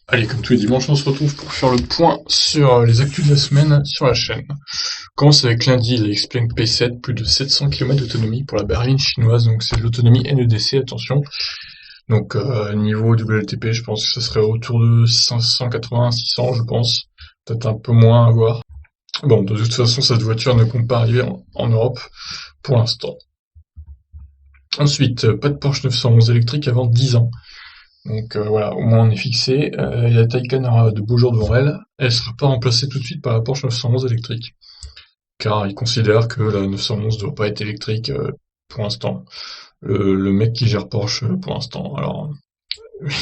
Allez, comme tous les dimanches, on se retrouve pour faire le point sur les actus de la semaine sur la chaîne. On commence avec lundi, la Xpeng P7, plus de 700 km d'autonomie pour la berline chinoise, donc c'est de l'autonomie NEDC, attention. Donc niveau WLTP, je pense que ça serait autour de 580, 600, je pense. Peut-être un peu moins à voir. Bon, de toute façon, cette voiture ne compte pas arriver en Europe pour l'instant. Ensuite, pas de Porsche 911 électrique avant 10 ans. Donc voilà, au moins on est fixé. Et la Taycan aura de beaux jours devant elle. Elle sera pas remplacée tout de suite par la Porsche 911 électrique, car ils considèrent que la 911 ne doit pas être électrique pour l'instant. Le mec qui gère Porsche pour l'instant. Alors,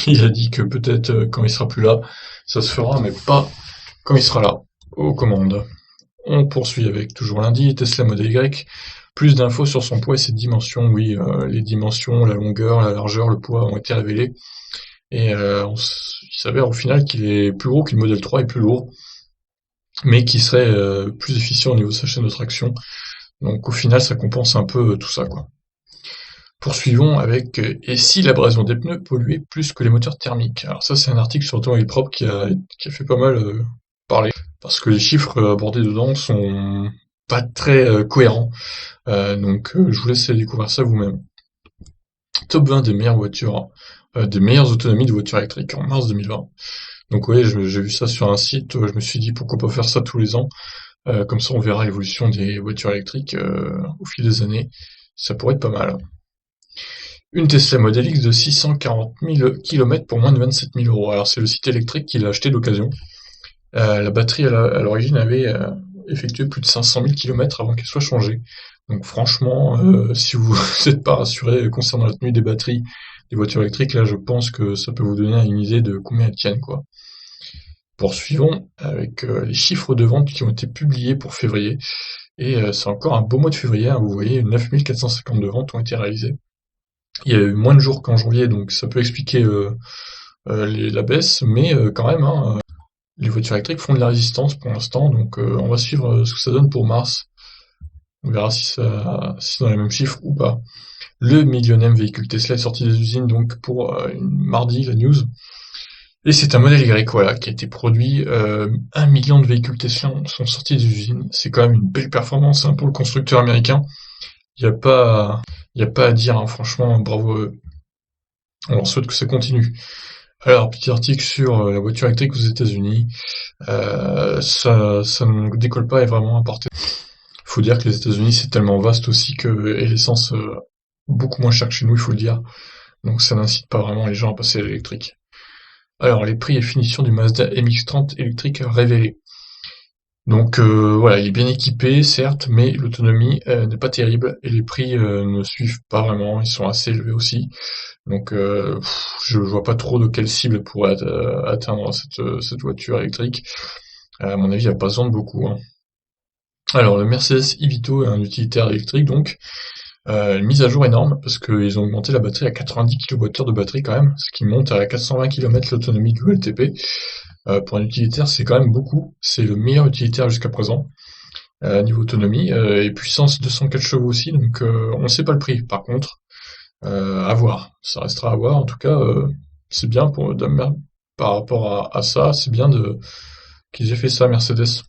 il a dit que peut-être quand il sera plus là, ça se fera, mais pas quand il sera là, aux commandes. On poursuit avec toujours lundi, Tesla Model Y. Plus d'infos sur son poids et ses dimensions. Oui, les dimensions, la longueur, la largeur, le poids ont été révélés. Et il s'avère au final qu'il est plus gros, que le Model 3 est plus lourd, mais qui serait plus efficient au niveau de sa chaîne de traction. Donc au final, ça compense un peu tout ça, quoi. Poursuivons avec et si l'abrasion des pneus polluait plus que les moteurs thermiques. Alors ça, c'est un article sur Automobile Propre qui a fait pas mal parler, parce que les chiffres abordés dedans sont pas très cohérents. Donc je vous laisse découvrir ça vous-même. Top 20 des meilleures voitures, des meilleures autonomies de voitures électriques en mars 2020. Donc oui, j'ai vu ça sur un site, je me suis dit pourquoi pas faire ça tous les ans, comme ça on verra l'évolution des voitures électriques au fil des années, ça pourrait être pas mal. Une Tesla Model X de 640 000 km pour moins de 27 000 euros. Alors c'est le site électrique qui l'a acheté d'occasion. La batterie à l'origine avait effectué plus de 500 000 km avant qu'elle soit changée. Donc franchement, si vous n'êtes pas rassuré concernant la tenue des batteries des voitures électriques, là je pense que ça peut vous donner une idée de combien elles tiennent, quoi. Poursuivons avec les chiffres de vente qui ont été publiés pour février. Et c'est encore un beau mois de février, hein, vous voyez, 9 452 ventes ont été réalisées. Il y a eu moins de jours qu'en janvier, donc ça peut expliquer la baisse, mais quand même, hein, les voitures électriques font de la résistance pour l'instant, donc on va suivre ce que ça donne pour mars. On verra si c'est dans les mêmes chiffres ou pas. Le millionième véhicule Tesla est sorti des usines donc pour mardi, la news. Et c'est un modèle Y, voilà, qui a été produit. 1 million de véhicules Tesla sont sortis des usines. C'est quand même une belle performance, hein, pour le constructeur américain. Il n'y a pas, y a pas à dire, hein, franchement, bravo à eux. On leur souhaite que ça continue. Alors, petit article sur la voiture électrique aux États-Unis. Ça ne décolle pas et est vraiment importé. Faut dire que les États-Unis c'est tellement vaste aussi que et l'essence beaucoup moins chère que chez nous, il faut le dire. Donc ça n'incite pas vraiment les gens à passer à l'électrique. Alors, les prix et finitions du Mazda MX-30 électrique révélés. Donc voilà, il est bien équipé, certes, mais l'autonomie n'est pas terrible et les prix ne suivent pas vraiment, ils sont assez élevés aussi. Donc je vois pas trop de quelle cible pourrait atteindre cette voiture électrique. À mon avis, il n'y a pas besoin de beaucoup, hein. Alors, le Mercedes e-Vito est un utilitaire électrique, donc une mise à jour énorme, parce qu'ils ont augmenté la batterie à 90 kWh de batterie quand même, ce qui monte à 420 km l'autonomie du LTP. Pour un utilitaire, c'est quand même beaucoup. C'est le meilleur utilitaire jusqu'à présent, niveau autonomie, et puissance 204 chevaux aussi, donc on ne sait pas le prix. Par contre, à voir. Ça restera à voir. En tout cas, c'est bien par rapport à ça, c'est bien qu'ils aient fait ça, Mercedes.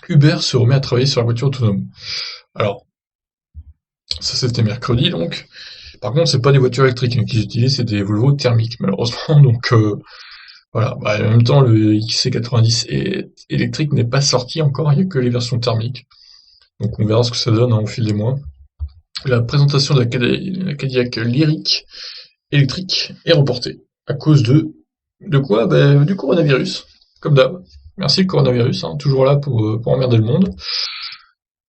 Uber se remet à travailler sur la voiture autonome. Alors, ça c'était mercredi donc. Par contre, c'est pas des voitures électriques, hein, qu'ils utilisent, c'est des Volvo thermiques, malheureusement. Donc voilà. Bah, en même temps, le XC90 électrique n'est pas sorti encore, il n'y a que les versions thermiques. Donc on verra ce que ça donne, hein, au fil des mois. La présentation de la Cadillac Lyriq électrique est reportée à cause de quoi? Bah, du coronavirus, comme d'hab. Merci le coronavirus, hein, toujours là pour emmerder le monde.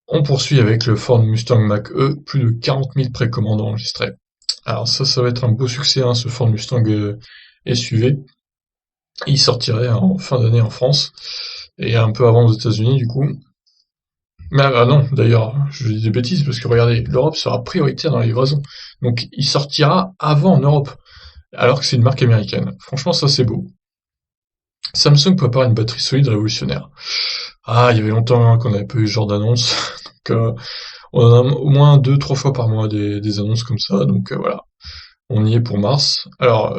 On poursuit avec le Ford Mustang Mach-E, plus de 40 000 précommandes enregistrées. Alors ça va être un beau succès, hein, ce Ford Mustang SUV. Il sortirait en fin d'année en France, et un peu avant aux États-Unis du coup. Mais non, d'ailleurs, je dis des bêtises, parce que regardez, l'Europe sera prioritaire dans la livraison. Donc il sortira avant en Europe, alors que c'est une marque américaine. Franchement, ça c'est beau. Samsung prépare une batterie solide révolutionnaire. Ah, il y avait longtemps, hein, qu'on n'avait pas eu ce genre d'annonce. Donc on en a au moins 2, 3 fois par mois des annonces comme ça, donc voilà. On y est pour mars. Alors,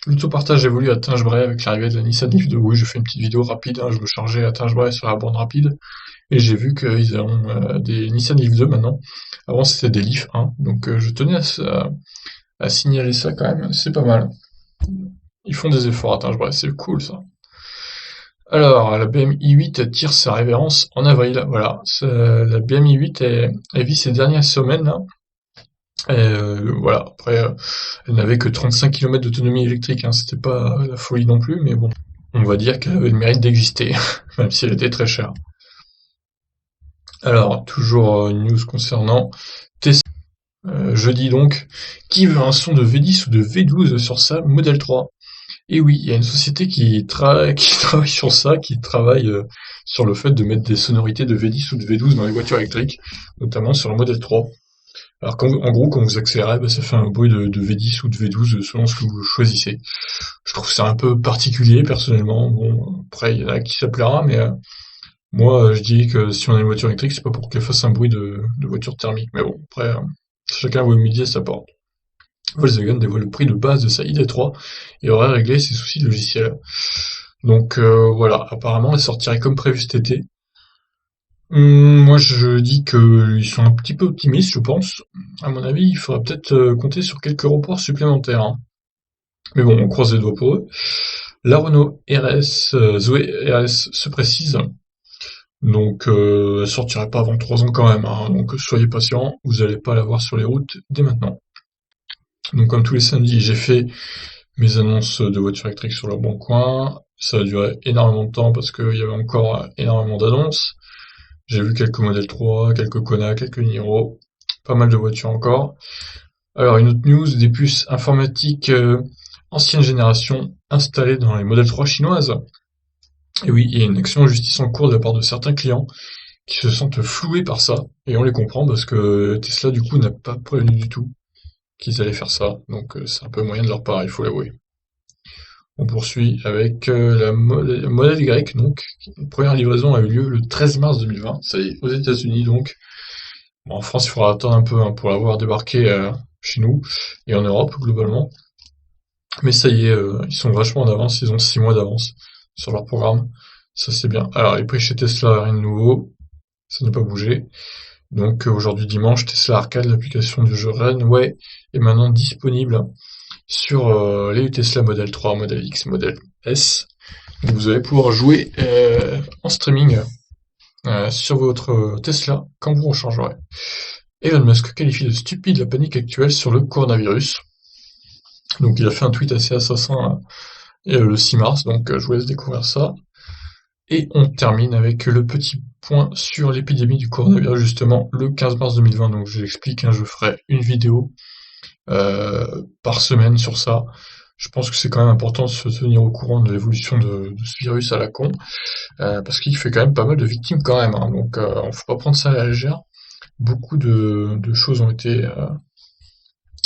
L'autopartage évolue à Tinge-Bray avec l'arrivée de la Nissan Leaf 2. Oui, j'ai fait une petite vidéo rapide, hein, je me chargeais à Tinge-Bray sur la borne rapide, et j'ai vu qu'ils ont des Nissan Leaf 2 maintenant. Avant c'était des Leaf 1, donc je tenais à signaler ça quand même, c'est pas mal. Ils font des efforts à Tinge-Bray, c'est cool ça. Alors, la BM i8 tire sa révérence en avril, voilà. La BM i8, elle vit ses dernières semaines là. Et voilà, après, elle n'avait que 35 km d'autonomie électrique, hein, c'était pas la folie non plus, mais bon, on va dire qu'elle avait le mérite d'exister, même si elle était très chère. Alors, toujours une news concernant Tesla. Jeudi donc, qui veut un son de V10 ou de V12 sur sa Model 3? Et oui, il y a une société qui travaille sur ça, qui travaille sur le fait de mettre des sonorités de V10 ou de V12 dans les voitures électriques, notamment sur le Model 3. Alors en gros, quand vous accélérez, bah, ça fait un bruit de V10 ou de V12 selon ce que vous choisissez. Je trouve ça un peu particulier personnellement. Bon, après il y en a qui ça plaira, mais moi je dis que si on a une voiture électrique, c'est pas pour qu'elle fasse un bruit de voiture thermique. Mais bon, après, chacun voit midi à sa porte. Volkswagen dévoile le prix de base de sa ID3 et aurait réglé ses soucis de logiciel. Donc voilà, apparemment elle sortirait comme prévu cet été. Moi je dis qu'ils sont un petit peu optimistes, je pense. À mon avis, il faudra peut-être compter sur quelques reports supplémentaires, hein. Mais bon, on croise les doigts pour eux. La Renault RS, Zoé RS se précise. Donc elle sortirait pas avant 3 ans quand même, hein. Donc soyez patients, vous n'allez pas la voir sur les routes dès maintenant. Donc comme tous les samedis, j'ai fait mes annonces de voitures électriques sur le bon coin. Ça a duré énormément de temps parce qu'il y avait encore énormément d'annonces. J'ai vu quelques modèles 3, quelques Kona, quelques Niro, pas mal de voitures encore. Alors une autre news, des puces informatiques ancienne génération installées dans les modèles 3 chinoises. Et oui, il y a une action en justice en cours de la part de certains clients qui se sentent floués par ça, et on les comprend parce que Tesla du coup n'a pas prévenu du tout qu'ils allaient faire ça, donc c'est un peu moyen de leur part, il faut l'avouer. On poursuit avec la Model Y, donc. La première livraison a eu lieu le 13 mars 2020, ça y est, aux États-Unis donc. Bon, en France, il faudra attendre un peu hein, pour l'avoir débarqué chez nous et en Europe globalement. Mais ça y est, ils sont vachement en avance, ils ont 6 mois d'avance sur leur programme. Ça c'est bien. Alors les prix chez Tesla, rien de nouveau, ça n'a pas bougé. Donc aujourd'hui dimanche, Tesla Arcade, l'application du jeu Runway, est maintenant disponible sur les Tesla Model 3, Model X, Model S. Donc vous allez pouvoir jouer en streaming sur votre Tesla quand vous rechargerez. Elon Musk qualifie de stupide la panique actuelle sur le coronavirus. Donc il a fait un tweet assez assassin le 6 mars, donc je vous laisse découvrir ça. Et on termine avec le petit point sur l'épidémie du coronavirus, justement, le 15 mars 2020. Donc je l'explique, hein, je ferai une vidéo par semaine sur ça. Je pense que c'est quand même important de se tenir au courant de l'évolution de ce virus à la con, parce qu'il fait quand même pas mal de victimes quand même, hein, donc on faut pas prendre ça à la légère. Beaucoup de choses ont été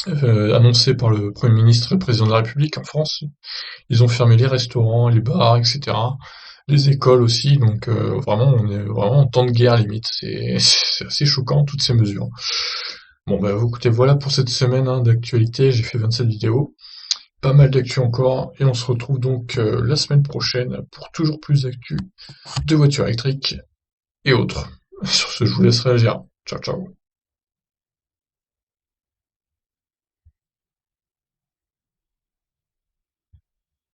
annoncées par le Premier ministre et le Président de la République en France. Ils ont fermé les restaurants, les bars, etc. Les écoles aussi, donc vraiment, on est vraiment en temps de guerre limite. C'est assez choquant, toutes ces mesures. Bon, bah écoutez, voilà pour cette semaine hein, d'actualité. J'ai fait 27 vidéos. Pas mal d'actu encore, et on se retrouve donc la semaine prochaine pour toujours plus d'actu de voitures électriques et autres. Sur ce, je vous laisse réagir. Ciao, ciao.